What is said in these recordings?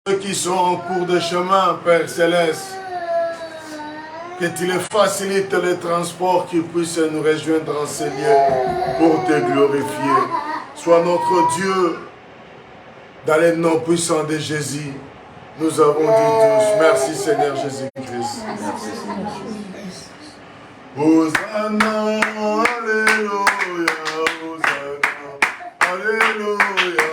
ceux qui sont en cours de chemin, Père Céleste, que tu les facilites les transports, qu'ils puissent nous rejoindre en ces lieux pour te glorifier. Sois notre Dieu, dans les noms puissants de Jésus. Nous avons dit tous, merci Seigneur Jésus-Christ. Merci Seigneur Jésus-Christ. Hosanna, alléluia, Hosanna, alléluia.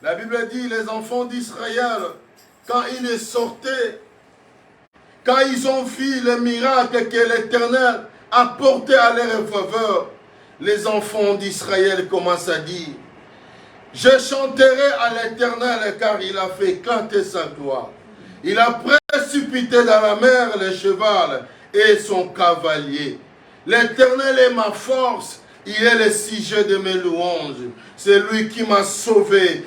La Bible dit, les enfants d'Israël, quand ils sortaient, quand ils ont vu le miracle que l'Éternel a porté à leur faveur, les enfants d'Israël commencent à dire, je chanterai à l'Éternel car il a fait éclater sa gloire. Il a précipité dans la mer le cheval et son cavalier. L'Éternel est ma force. Il est le sujet de mes louanges. C'est lui qui m'a sauvé.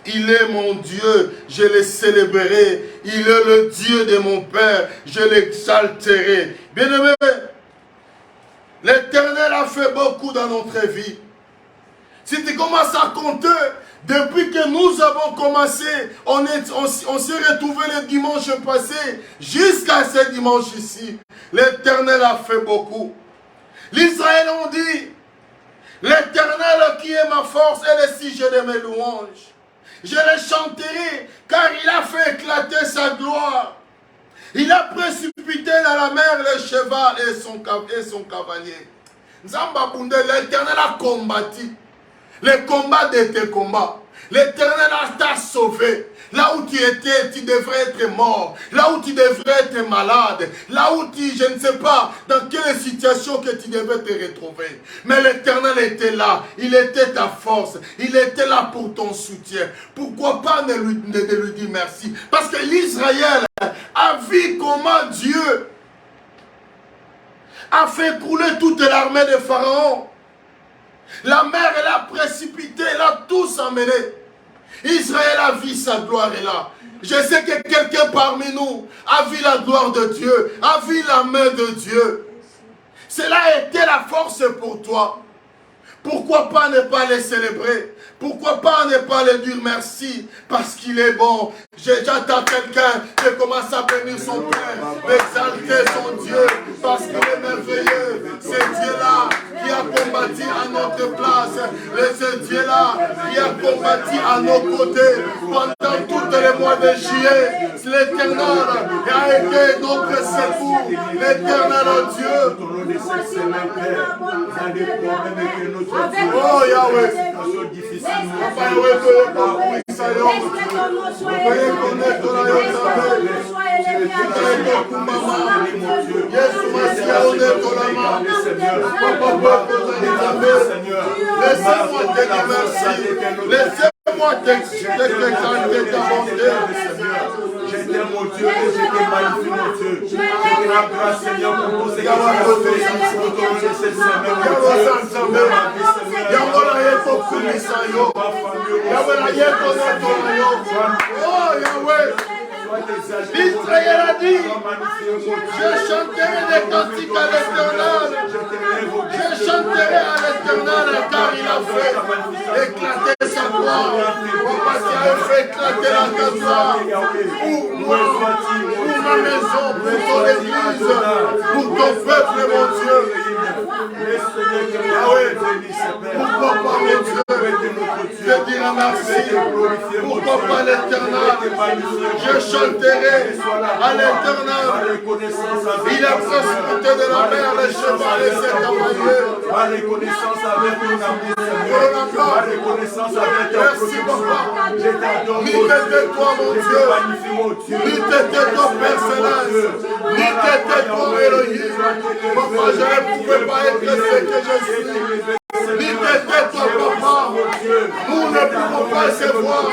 Il est mon Dieu. Je le célébrerai. Il est le Dieu de mon Père. Je l'exalterai. Bien-aimé, l'Éternel a fait beaucoup dans notre vie. Si tu commences à compter, depuis que nous avons commencé, on s'est retrouvés le dimanche passé, jusqu'à ce dimanche ici. L'Éternel a fait beaucoup. L'Israël ont dit, l'Éternel qui est ma force est le sujet de mes louanges. Je le chanterai car il a fait éclater sa gloire. Il a précipité dans la mer le cheval et son cavalier. L'Éternel a combattu les combats de tes combats. L'Éternel t'a sauvé. Là où tu étais, tu devrais être mort. Là où tu devrais être malade. Là où tu, je ne sais pas, dans quelle situation que tu devais te retrouver. Mais l'Éternel était là. Il était ta force. Il était là pour ton soutien. Pourquoi pas ne lui dire merci? Parce que l'Israël a vu comment Dieu a fait couler toute l'armée de Pharaon. La mer, elle a précipité, elle a tous emmené. Israël a vu sa gloire est là. Je sais que quelqu'un parmi nous a vu la gloire de Dieu, a vu la main de Dieu. Cela a été la force pour toi. Pourquoi pas ne pas les célébrer? Pourquoi pas ne pas lui dire merci? Parce qu'il est bon. J'attends quelqu'un qui commence à bénir son Père, d'exalter son Dieu, parce qu'il est merveilleux. C'est Dieu-là qui a combattu à notre place. C'est Dieu-là qui a combattu à nos côtés pendant tous les mois de juillet. L'Éternel a été notre secours. L'Éternel Dieu. Oh Yahweh. Laissez-moi te dire merci. Laissez-moi t'exalter ta bonté. J'étais mon Dieu et j'étais magnifique mon Dieu. Je te rends grâce Seigneur pour tout ce que tu as fait. Pour ton nécessaire Israël a dit, je chanterai des cantiques à l'Éternel. Je chanterai à l'Éternel car il a fait éclater sa gloire. Papa, tu as fait éclater la gloire pour moi, pour ma maison, pour ton église, pour ton peuple, mon Dieu. Pour papa, mon Dieu, je dirai merci. Pour papa l'Éternel, je chanterai à l'Éternel. Il a précipité de la mer les chevaux et ses cavaliers. Ma reconnaissance avec ton amour. Ma reconnaissance avec ta protection. Je t'adore, mon Dieu. Toi, mon Dieu. N'était toi, Père Céleste. N'était toi, Elohim. Papa, je ne pouvais pas être ce que je suis. N'était toi, Papa. Nous ne pouvons pas se voir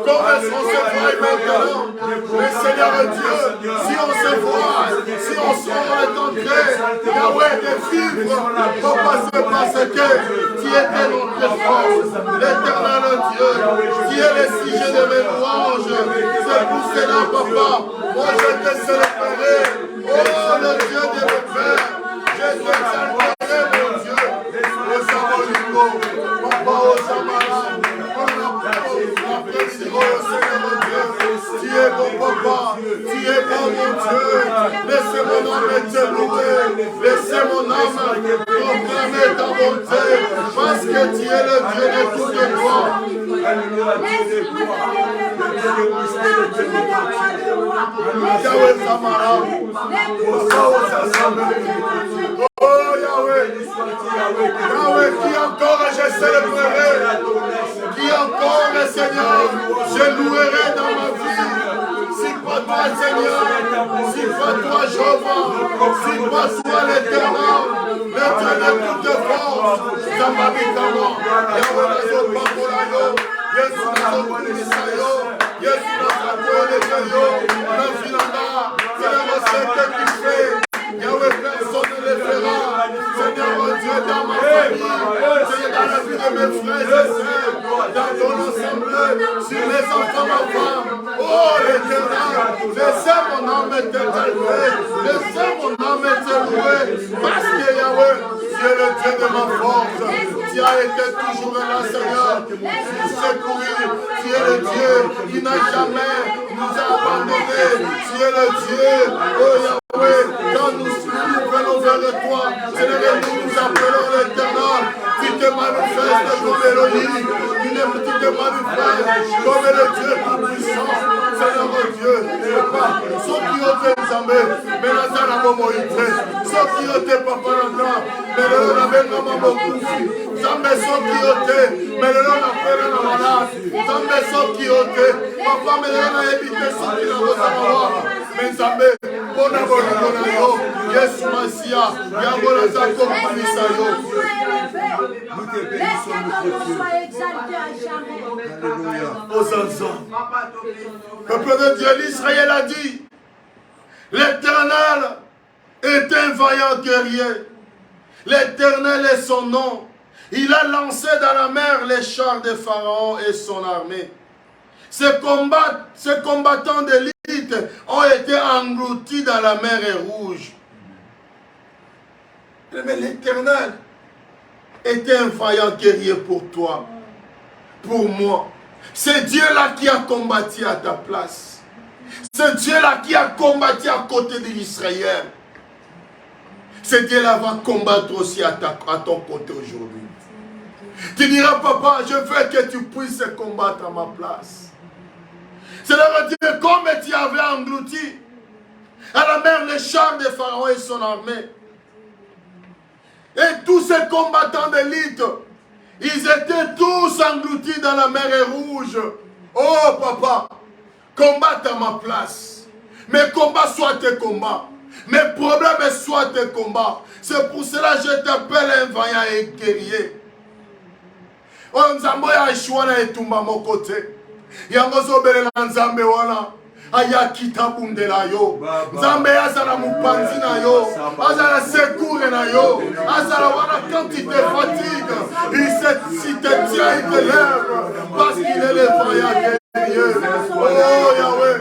comme on se voit maintenant. Mais Seigneur Dieu, si on se voit, si on est entré, Yahweh, de vivre, Papa, c'est parce que tu étais notre force. L'Éternel Dieu, qui est le sujet de mes louanges. C'est pour cela, Papa, moi je te célébrerai. Oh, le Dieu de mon Père, je te célébrerai, mon Dieu. Au Samoliko, Papa, au Samara, tu es bon, Papa, tu es bon, mon Dieu. Laissez mon âme te louer, laissez mon âme proclamer ta bonté, parce que tu es le Dieu de toutes les gloires. Yahweh Samara, oh Yahweh, Yahweh, qui encore je célébrerai, qui encore, Seigneur, je louerai dans ma vie. Si pas toi, Seigneur, si pas toi, Jéhovah, si pas toi, l'Éternel, le Dieu de toute force, ça m'a dit comment, Yahweh, la sopa pour la yo, Yesu la sopa pour l'Isaïo, Yesu la sopa pour l'Éternel, le Finanda, c'est le recette qui fait. Yahweh, personne ne le fera. Seigneur mon Dieu, dans ma famille, Seigneur, dans la vie de mes frères et sœurs, dans ton assemblée, sur les enfants, ma femme. Oh, l'Éternel, laissez mon âme t'élever, laissez mon âme t'élever, parce que Yahweh, tu es le Dieu de ma force. Tu as été toujours là, Seigneur, pour secourir. Tu es le Dieu qui n'a jamais nous abandonnés. Tu es le Dieu, oh Yahweh, quand nous venons vers toi, Seigneur, nous appelons l'Éternel. Tu te manifestes comme Elohim, tu te manifestes comme le Dieu tout-puissant. Seigneur mon Dieu, Papa, ceux qui ont été Zambé, mais la Zana Momoïté, ceux qui ont été Papa Nanda, mais le Nabena Mamokufi, Zambé ceux qui ont été, mais le Nabena Malade, Zambé ceux qui ont été, Papa, mais le Nabena évité ceux qui n'ont pas mais Zambé, bon abonnement, Yes Masia, Yagola Zako Panisayo. Nous te bénissons, notre Dieu. Alléluia. Aux peuple de Dieu, l'Israël a dit, l'Éternel est un vaillant guerrier. L'Éternel est son nom. Il a lancé dans la mer les chars de Pharaon et son armée. Ces combattants d'élite ont été engloutis dans la mer Rouge. Mais l'Éternel était un vaillant guerrier pour toi, pour moi. C'est Dieu-là qui a combattu à ta place. C'est Dieu-là qui a combattu à côté de l'Israël. C'est Dieu-là qui va combattre aussi à ton côté aujourd'hui. Tu diras, papa, je veux que tu puisses combattre à ma place. Seigneur Dieu, comme tu avais englouti à la mer les chars de Pharaon et son armée, et tous ces combattants d'élite, ils étaient tous engloutis dans la mer Rouge. Oh papa, combatte à ma place. Mes combats soient tes combats. Mes problèmes soient tes combats. C'est pour cela que je t'appelle un vaillant et guerrier. Oh Nzambo ya Ishwana etumba mokote. Yango zobele na Nzambe wana. Aya kitabundela yo. Nzambe azala mupanzi na yo. Azala secours na yo. Azala wana quand tu te fatigues. Il te tient, il te lève. Parce qu'il est le vaillant Oh Yahweh.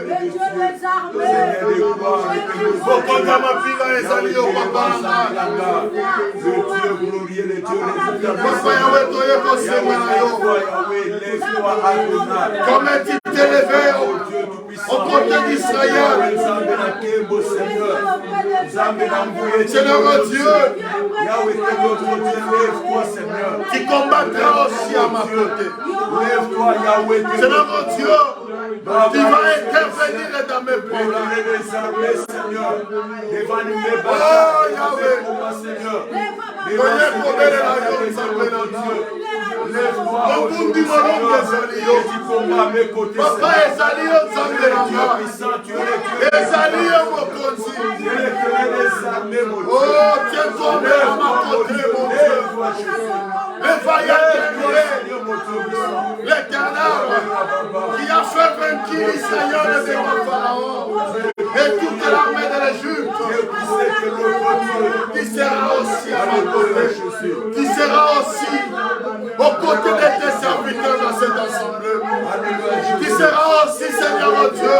Bokonga mapinga ezali yo papa nanga. Papa Yahweh toye kosenga na yo. Comme tu t'es levé au côté d'Israël. Seigneur Dieu, qui combattra aussi à ma côté. Seigneur Dieu, tu vas intervenir dans mes problèmes. Oh Yahweh, papa ezali yo nzambe na nga, ezali yo mokonzi. Oh, tiens-toi à ma côté, mon Dieu. Le vaillant guerrier, l'Éternel qui a fait vaincre Israël devant Pharaon et toute l'armée de l'Égypte, qui sera aussi à ma côté, qui sera aussi aux côtés de tes serviteurs dans cette assemblée, qui sera aussi, Seigneur Dieu,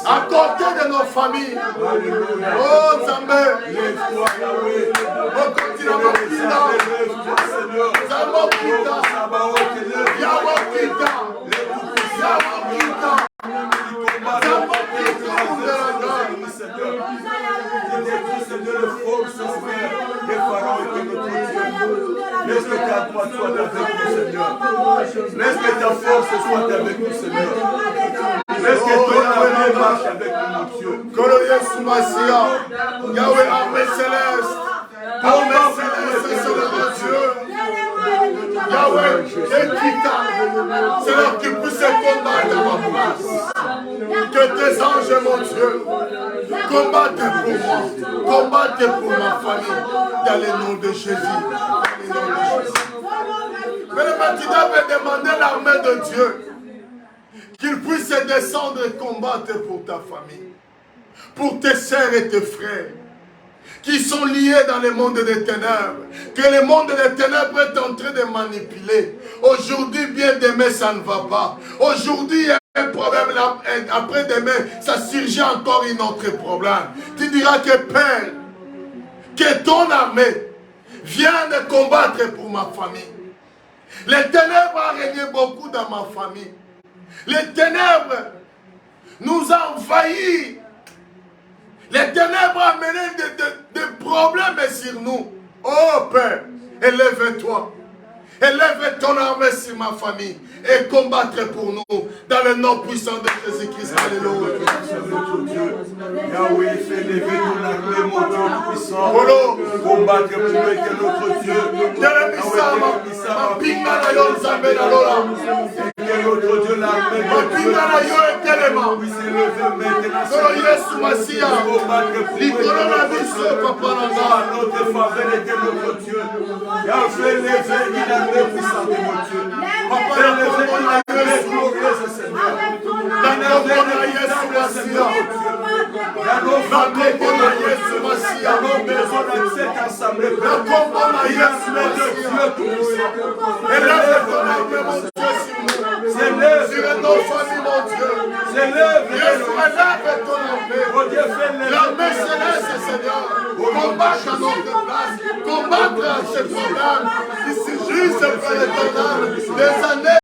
à côté de nos familles. Oh Zambé, au côté de nos filles, Zamokita, Yawakita, Yawakita, Zamokita, laisse que ta droite soit avec nous, Seigneur. Laisse que ta force soit avec nous, Seigneur. Laisse que ton armée marche avec nous, mon Dieu. Yahweh, armée céleste. Armée céleste, Seigneur Dieu. Yahweh, Ekita, Seigneur, qui puisse combattre à ma place. Que tes anges, mon Dieu, combattent pour moi, combattent pour ma famille, dans le nom de Jésus. Mais le matin avait demandé l'armée de Dieu qu'il puisse descendre et combattre pour ta famille, pour tes sœurs et tes frères qui sont liés dans le monde des ténèbres, que le monde des ténèbres est en train de manipuler. Aujourd'hui, bien demain, ça ne va pas. Aujourd'hui, il y a un problème, après-demain, ça surgit encore un autre problème. Tu diras que Père, que ton armée vienne combattre pour ma famille. Les ténèbres ont régné beaucoup dans ma famille. Les ténèbres nous ont envahis. Les ténèbres ont amené des problèmes sur nous. Oh Père, élève-toi. Élève ton armée sur ma famille et combattre pour nous dans le nom puissant de Jésus-Christ. Alléluia. Yahweh, fais lever ton armée, mon Dieu puissant. Combattre pour notre Dieu. Que notre Dieu l'armée puisse élever maintenant notre faveur et notre Dieu. Yahweh, fais lever une armée puissante, mon Dieu. Fais lever une armée glorieuse, Seigneur. Une armée glorieuse, Seigneur. Dans nos familles, dans nos maisons, dans cette assemblée, une armée de Dieu tout-puissant. Élève ton armée, mon Dieu. S'élève sur nos familles, mon Dieu. S'élève, élève ton armée. L'armée céleste, Seigneur. Combattre à notre place. Combattre à ce problème. Ici, juste pour l'éternel. Des années,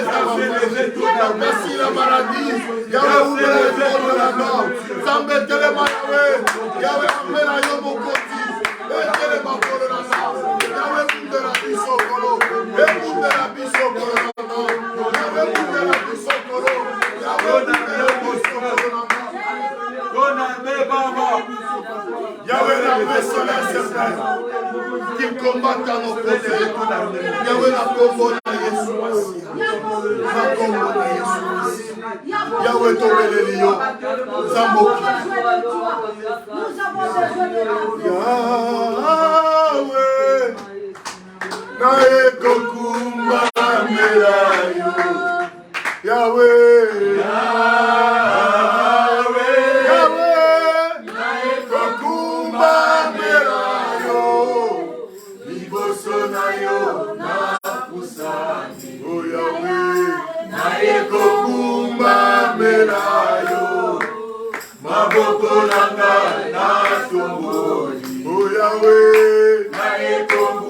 ça va faire. Merci la maladie. Yahweh, ouvre les portes de la mort. Zambete le Yahweh. Yahweh, amène à Yomokoti. Ete le Mako de la mort. Yahweh, boum de la bisokolo. Et boum de la bisokolo. Yahweh l'armée céleste, qui combatte à nos côtés. Yahweh la combo na Yesu Masia. La combo na Yesu Masia. Yahweh tombe liyo. Zamboki. Yahweh na ekokumba melayo. Yahweh. Yahweh.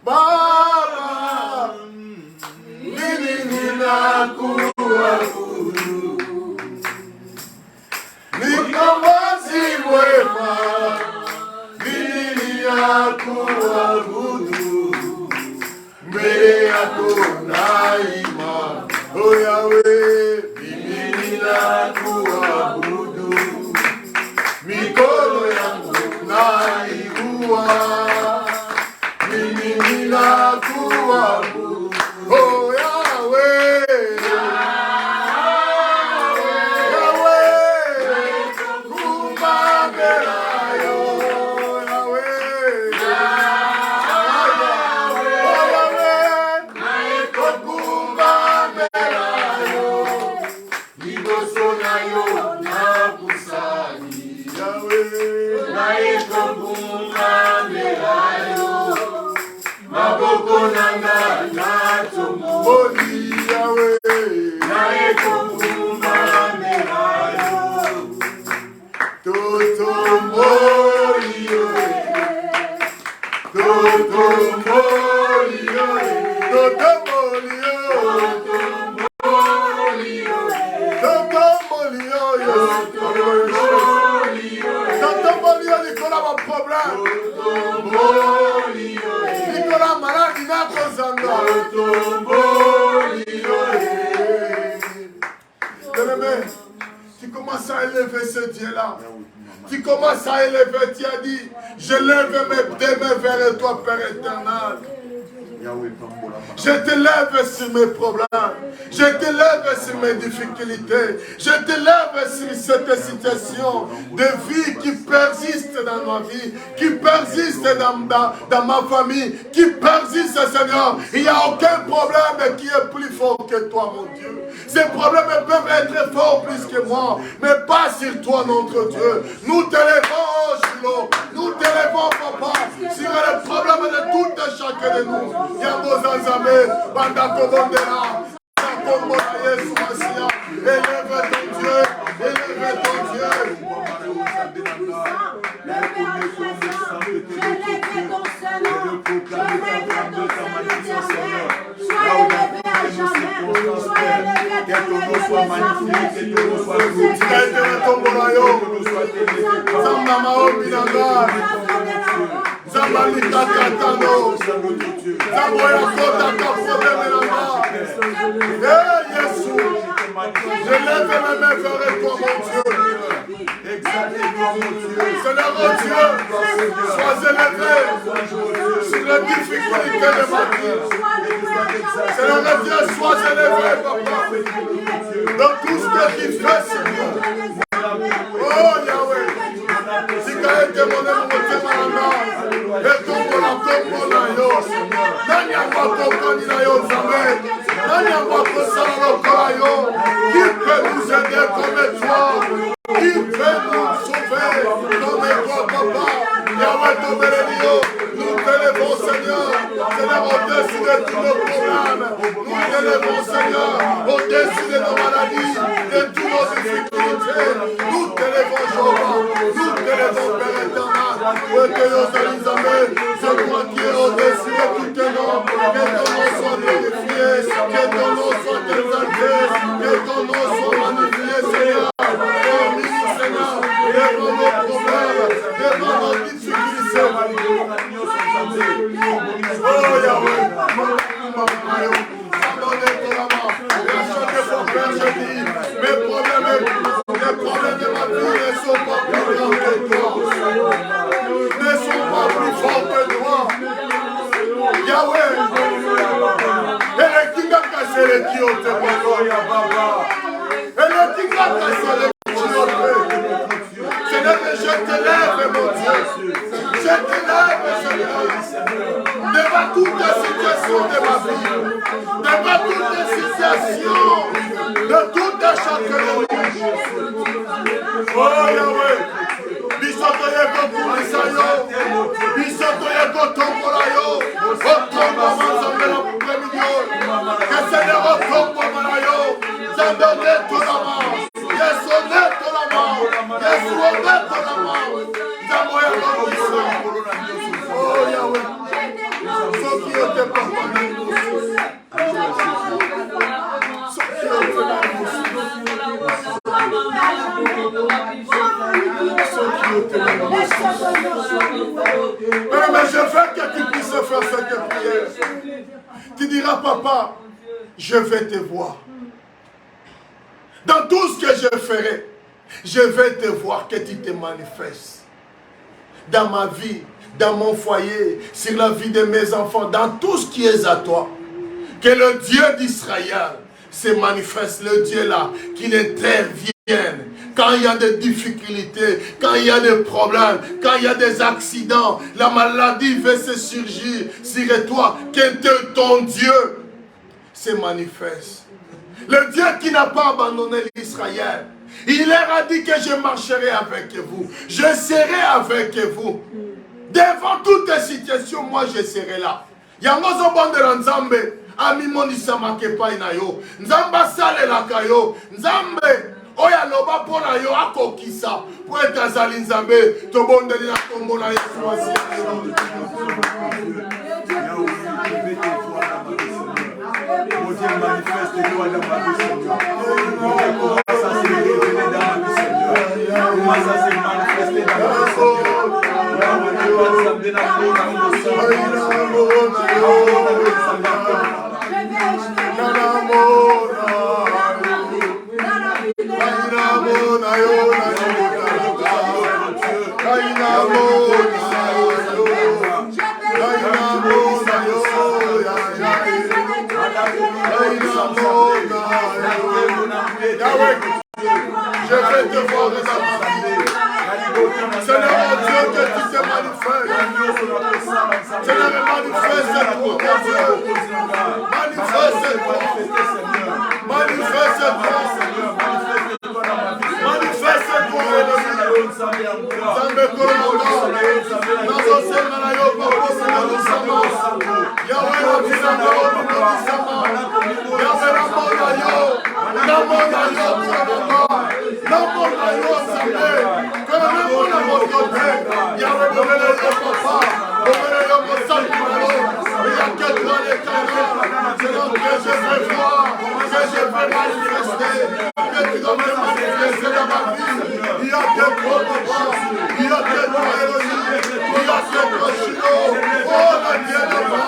Baba, nini ninakuabudu, nikombozi mwema, nini ninakuabudu, mbele yako naima, o Yahweh, mimi ninakuabudu, mikono yangu nainua. Oh Yahweh, Yahweh, kumabelayo, Yahweh, kumabelayo, liboso na yo nakusani, Yahweh, kumabelayo. Maboko nanga natomoli Yahweh, nae kokumba merayo, totomboli yoe, totomboli yoe, totomboli yoe, totomboli yoe, totomboli yoe, nikola ma problème, totomboli yoe. Malade n'a pas tu commences à élever ce Dieu-là. Tu commences à élever, tu as dit, je lève mes mains vers toi, Père éternel. Je te lève sur mes problèmes. Je te lève sur mes difficultés. Je te lève sur cette situation de vie qui persiste dans ma vie, qui persiste dans ma famille, qui persiste, Seigneur. Il n'y a aucun problème qui est plus fort que toi, mon Dieu. Ces problèmes peuvent être forts plus que moi, mais pas sur toi, notre Dieu. Nous te lèvons, Shiloh. Nous te lèvons, Papa, sur les problèmes de tout et chacun de nous. Yambo Zanzame, Bandako Bondera, Sakombo Yesu Masia, élève ton Dieu, élève ton Dieu. Je lève mes mains vers toi, mon Dieu. Seigneur, mon Dieu, sois élevé sur les difficultés de ma vie. Seigneur, mon Dieu, sois élevé, Papa, dans tout ce que tu fais, Seigneur. Oh, Yahweh, si tu as été mon amour, et ton bon yo, Nanya Wako yo, qui peut nous aider comme toi, qui peut nous sauver comme toi, Papa. Yahweh, ton bénédio, nous t'élèvons, Seigneur, Seigneur, au-dessus de tous nos problèmes, nous t'élèvons, Seigneur, au-dessus de nos maladies, de tous nos difficultés, nous t'élèvons, Jéhovah, nous t'élèvons, Père éternel, que nos Elisabeth, c'est toi qui es au-dessus de tout tes noms, que ton nom soit glorifié, que ton nom soit exalté, que ton nom soit magnifié, Seigneur. Seigneur, devant nos problèmes, devant nos difficultés. Oh Yahweh, mes problèmes de ma vie ne sont pas plus grands que toi. Ne sont pas plus forts que toi. Yahweh, Alléluia, Baba. Elle dit quand Seigneur, je te lève, mon Dieu. Je te lève, Seigneur. Devant toutes les situations de ma vie. Devant toutes les situations. De tout chacun. Oh Yahweh. Bisoto yeko kumisayo. Bisoto yeko tombolayo. Otombo manzambela premio. Que Seigneur otombo manayo. Zambele tolama. Yes, honnête tolama. Yes, honnête tolama. Zamoya komisa. Oh Yahweh. Soki yote papa. Mais je veux que tu puisses faire cette prière. Tu diras, papa, je vais te voir. Dans tout ce que je ferai, je vais te voir, que tu te manifestes. Dans ma vie, dans mon foyer, sur la vie de mes enfants, dans tout ce qui est à toi. Que le Dieu d'Israël se manifeste, le Dieu là, qu'il intervienne. Quand il y a des difficultés, quand il y a des problèmes, quand il y a des accidents, la maladie veut se surgir sur toi, que ton Dieu se manifeste. Le Dieu qui n'a pas abandonné l'Israël, il leur a dit que je marcherai avec vous, je serai avec vous. Devant toutes les situations, moi je serai là. Yangozo bondera Nzambe, ami monisa makepai na yo. Nzamba sale la kayo, Nzambe. Oya loba pona yo akokisa po etazali Nzambe to bondeli na kombo na Yesu wasi. Mon Dieu manifeste-toi dans ma vie, Seigneur. Mon Dieu commence à se révéler dans ma vie, Seigneur. Commence à se manifester dans ma vie, Seigneur. Je vais te voir les Seigneur mon Dieu, que tu te manifestes. Seigneur, manifeste-toi, mon Dieu. Manifeste-toi. Manifeste-toi. Manifeste-toi, Nzambe kolonga. Nazosenga na yo papa sinalisama. Yahweh na bisanga o sinalisama. Yahweh na mona yo. Na mona yo kolonga. Na mona yo Nzambe. Kona na mona mokote. Yahweh bomele yo papa. Bomele yo mosanti na yo. Il y a que toi les canards. Seigneur, que je vais voir. Que je vais manifester. Que tu dois me manifester dans ma vie. Il y a que toi, papa. Il y a que toi, Elohim. Il y a que toi, Shiloh. Oh, la Dieu de moi.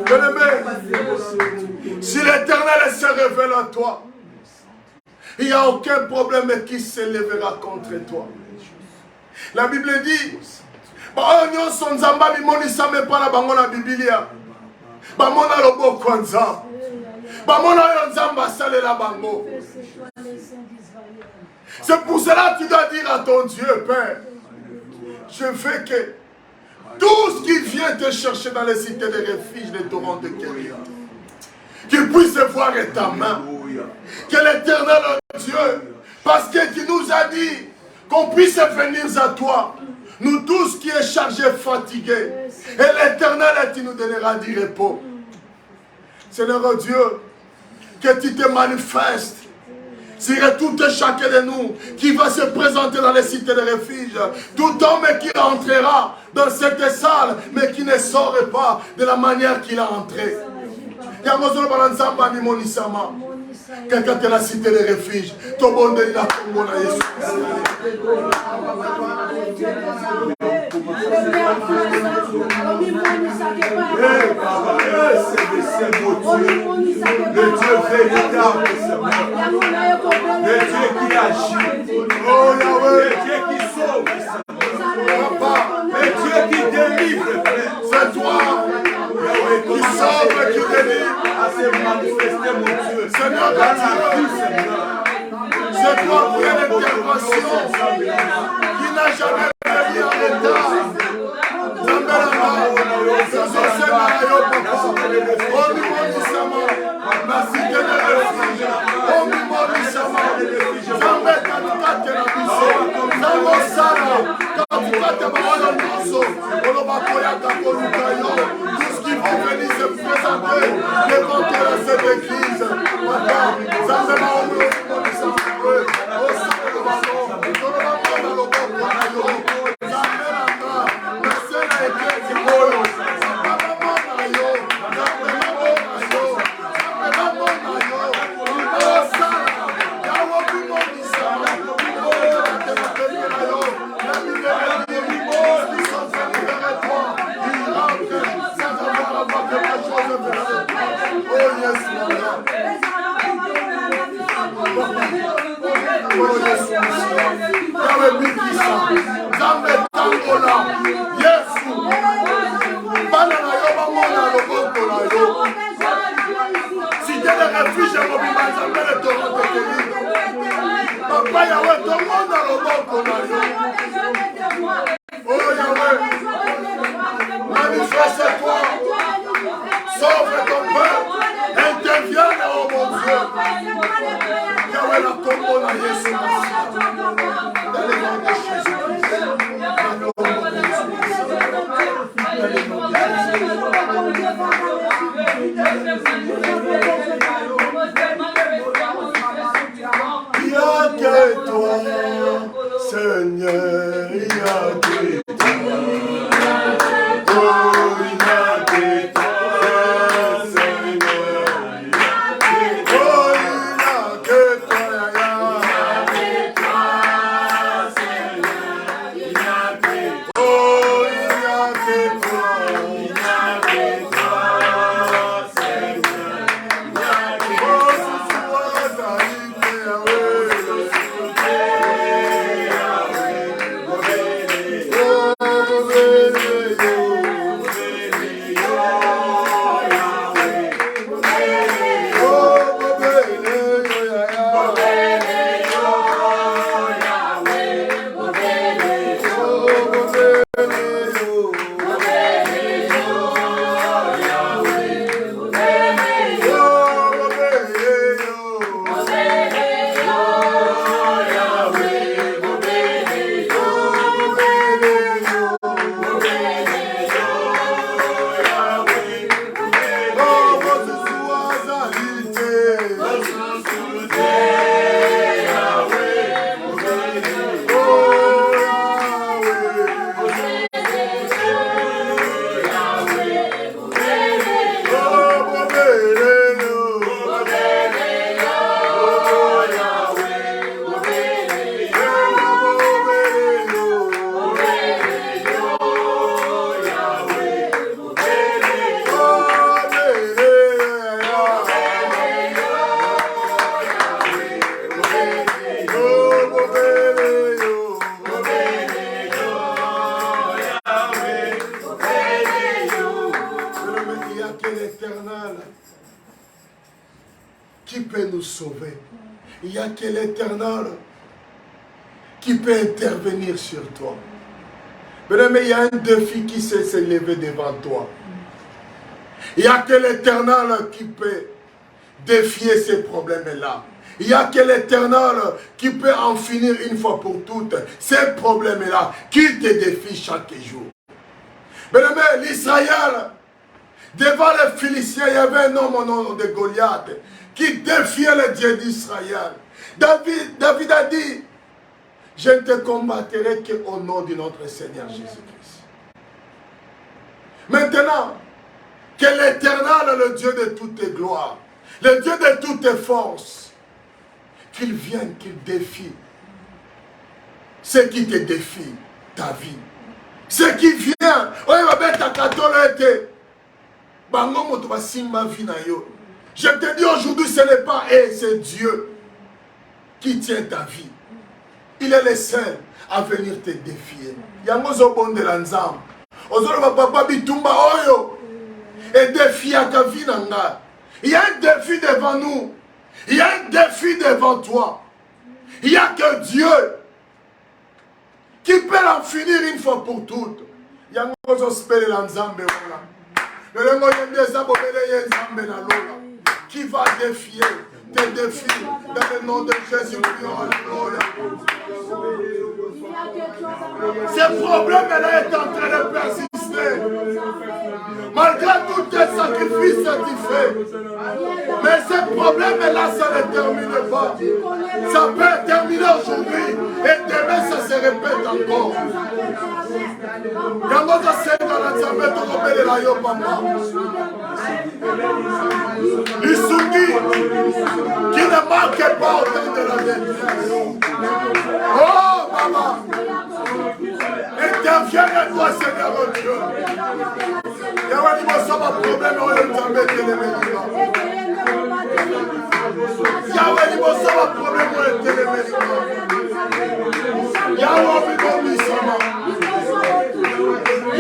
Bien-aimé, si l'Éternel se révèle à toi, il n'y a aucun problème qui s'élèvera contre toi. La Bible dit, c'est pour cela que tu dois dire à ton Dieu, Père, je veux que tout ce qui vient te chercher dans les cités de refuge, les torrents de guérison, qu'il puisse voir ta main. Que l'Éternel, Dieu, parce que tu nous as dit qu'on puisse venir à toi, nous tous qui est chargés, fatigués, et l'Éternel, tu nous donneras du repos. Seigneur Dieu, que tu te manifestes sur tout et chacun de nous qui va se présenter dans les cités de refuge. Tout homme qui entrera dans cette salle, mais qui ne sort pas de la manière qu'il a entré. Quelqu'un qui a la cité de refuge, tout le monde est là pour moi. Le Dieu véritable, le Dieu qui agit, le Dieu qui sauve, le Dieu qui délivre, c'est toi qui sauve, qui délivre. À se manifester, mon Dieu, Seigneur, dans la vie, Seigneur. C'est toi qui es l'intervention, qui n'a jamais payé en état. Tout ce qui va venir se présenter devant toi dans cette église. Manifeste-toi, sauve ton peuple, interviens, oh mon Dieu. Yahweh, la combo, la Yesu, dans le nom de Jésus-Christ, dans le nom de Jésus-Christ. Il n'y a que toi, Seigneur, il n'y a que toi. l'Éternel qui peut nous sauver. Il n'y a que l'Éternel qui peut intervenir sur toi. Mais il y a un défi qui s'est levé devant toi. Il n'y a que l'Éternel qui peut défier ces problèmes-là. Il n'y a que l'Éternel qui peut en finir une fois pour toutes ces problèmes-là qui te défient chaque jour. Mais l'Israël, devant les Philistins, il y avait un homme au nom de Goliath qui défiait le Dieu d'Israël. David a dit, je ne te combattrai qu'au nom de notre Seigneur Jésus-Christ. Maintenant, que l'Éternel, le Dieu de toutes tes gloires, le Dieu de toutes tes forces, qu'il vienne, qu'il défie ce qui te défie, ta vie. Ce qui vient, je te dis aujourd'hui, ce n'est pas c'est Dieu qui tient ta vie. Il est le seul à venir te défier. Et défi à ta vie. Il y a un défi devant nous. Il y a un défi devant toi. Il n'y a que Dieu qui peut en finir une fois pour toutes. Il y a un qui va défier tes défis dans le nom de Jésus. Ce problème-là est en train de persister. Malgré tous tes sacrifices que tu fais. Mais ce problème-là, ça ne termine pas. Ça peut terminer aujourd'hui. Et demain, ça se répète encore. Isugi qui ne manque pas au temps de la détresse. Oh, maman. Interviens à toi, Seigneur Dieu. Il y a un problème au Nzambe télémédica. Il y a un problème au télémédica. Il y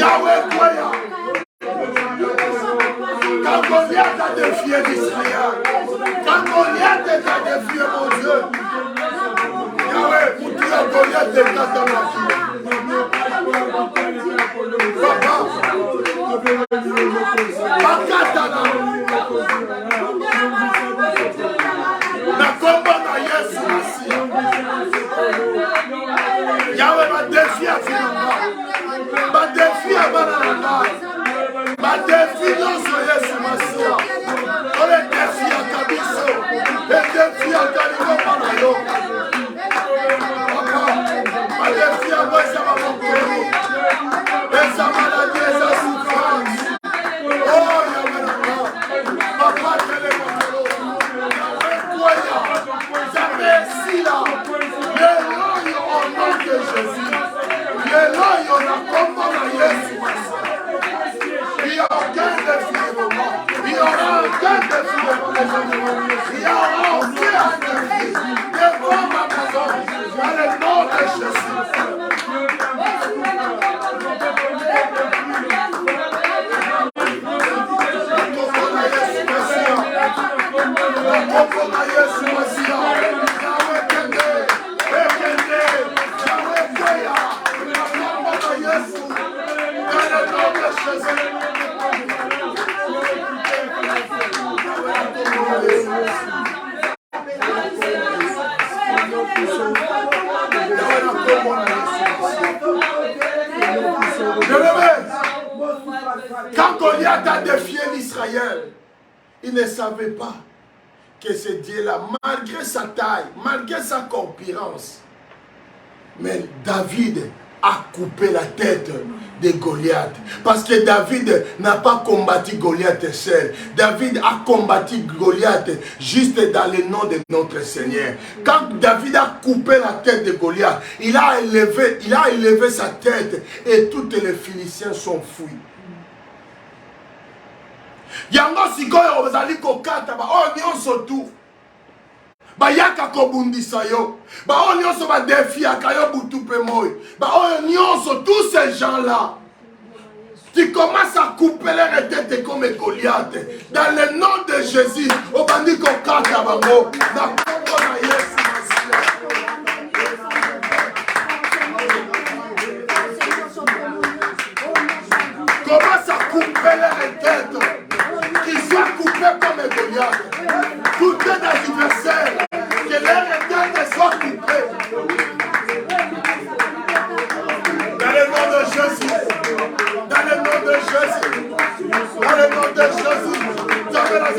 a un problème. Quand Goliath a défié l'Israël, quand Goliath a défié mon Dieu, Yahweh, pour dire Goliath est dans la vie. Papa, Bakatana, na combat na Yesu Masia. Yahweh m'a défié à Finanga, m'a défié à Banana. Ma défi non soyez sur ma sœur. On est défi à Kabiso. Et défi à Kaligo Panayo. Ma défi à moi, ça va m'encourager. Et sa maladie et sa souffrance. Oh, Yahweh, papa, quel est mon nom? Yahweh, croyant. Jamais ici là. Les lois au nom de Jésus. Les lois on a combat à Yesu. Il n'y a aucun défi devant moi. Il n'y aura aucun défi devant les gens. Il n'y aura aucun défi devant ma maison. Dans le nom de Jésus. Quand Goliath a défié l'Israël, il ne savait pas que ce Dieu-là, malgré sa taille, malgré sa corpulence, mais David a coupé la tête de Goliath. Parce que David n'a pas combattu Goliath seul. David a combattu Goliath juste dans le nom de notre Seigneur. Quand David a coupé la tête de Goliath, il a élevé sa tête et tous les Philistins sont fuis. Yango sikoyo ozali kokata ba o nyonso tu bayaka kobundisa yo ba o nyonso ba défi akayo butu pe moy ba o nyonso tous ces gens là Tu commences à couper les têtes comme Goliath. Dans le nom de Jésus, au bandit qu'on casse à Bango. Commence à couper les têtes. Qu'ils soient coupés comme Goliath. Tous tes adversaires, que leurs têtes soient coupées. Dans le nom de Jésus. Dans le nom de Jésus. Dans le nom de Jésus. J'avais la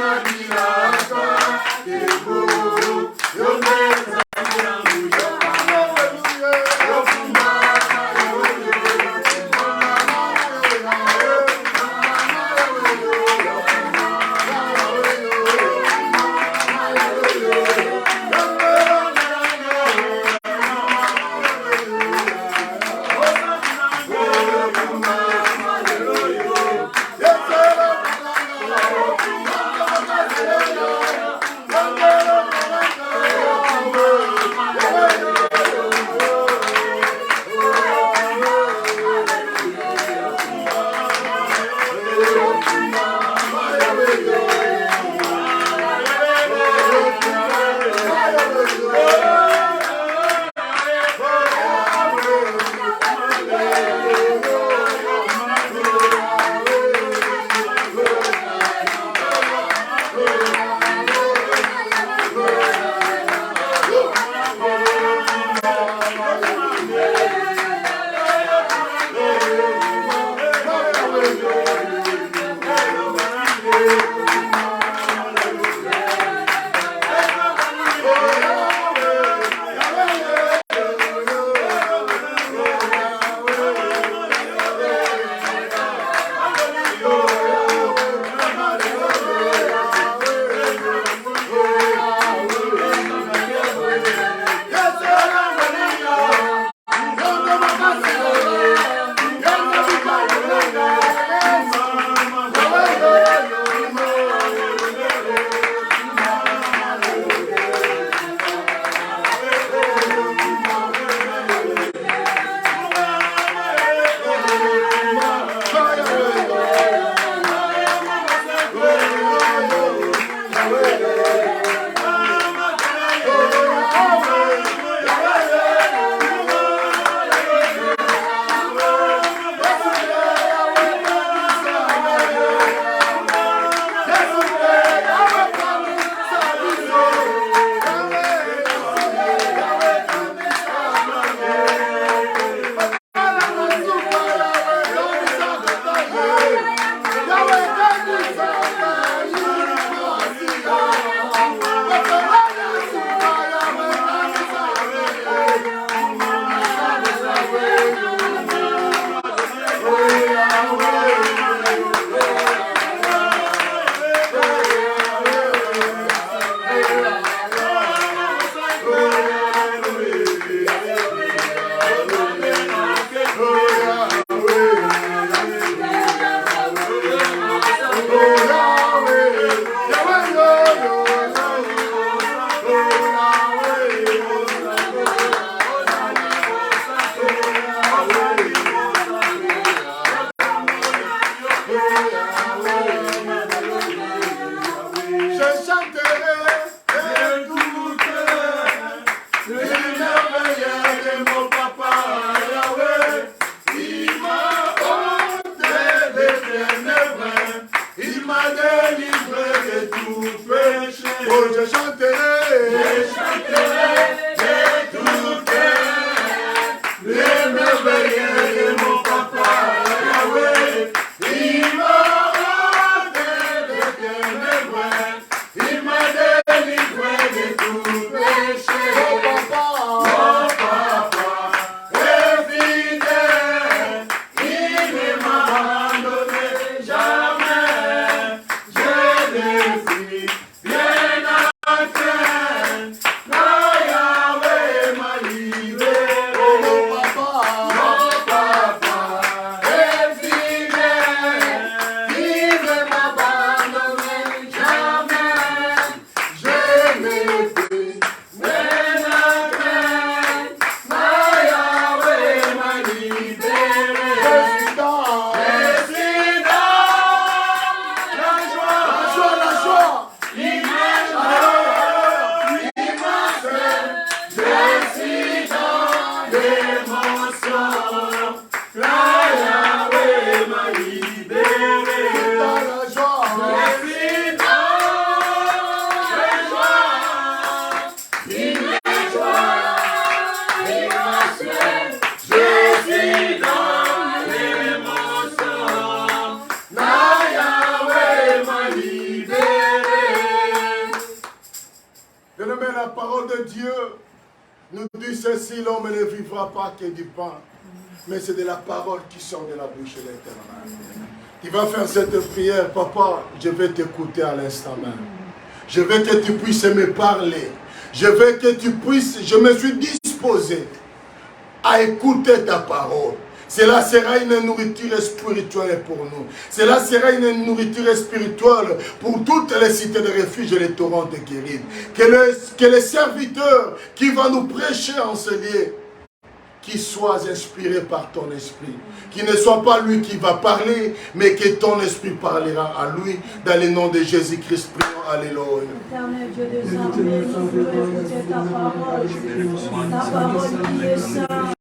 Yahweh, Oh, je chanterai de tout cœur les merveilles de mon papa Yahweh. Il m'a rendu d'éternel roi, il m'a délivré de tout péché. Mon papa est fidèle, il ne m'a abandonné jamais. Je l'ai pris bien à cœur, quand Yahweh m'a libéré. Mon papa est fidèle, il ne m'a abandonné jamais. Je l'ai pris bien à cœur, quand Yahweh m'a libéré. Je suis dans la joie, la joie. je suis dans l'émotion. Là, Yahweh m'a libéré. Dans la joie. Je suis dans la joie, l'émotion. Je suis dans l'émotion. Là, Yahweh m'a libéré. Bien-aimé, la parole de Dieu nous dit ceci, l'homme ne vivra pas que du pain, mais c'est de la parole qui sort de la bouche de l'Éternel. Tu vas faire cette prière, papa, je vais t'écouter à l'instant même. Je veux que tu puisses me parler. Je veux que tu puisses, je me suis disposé à écouter ta parole. Cela sera une nourriture spirituelle pour nous. Cela sera une nourriture spirituelle pour toutes les cités de refuge et les torrents de guérison. Que les serviteurs qui vont nous prêcher en ce lieu, qu'ils soient inspirés par ton esprit. Qu'il ne soit pas lui qui va parler, mais que ton esprit parlera à lui. Dans le nom de Jésus-Christ, prions. Alléluia. Éternel Dieu des armées, nous voulons écouter ta parole qui est sainte.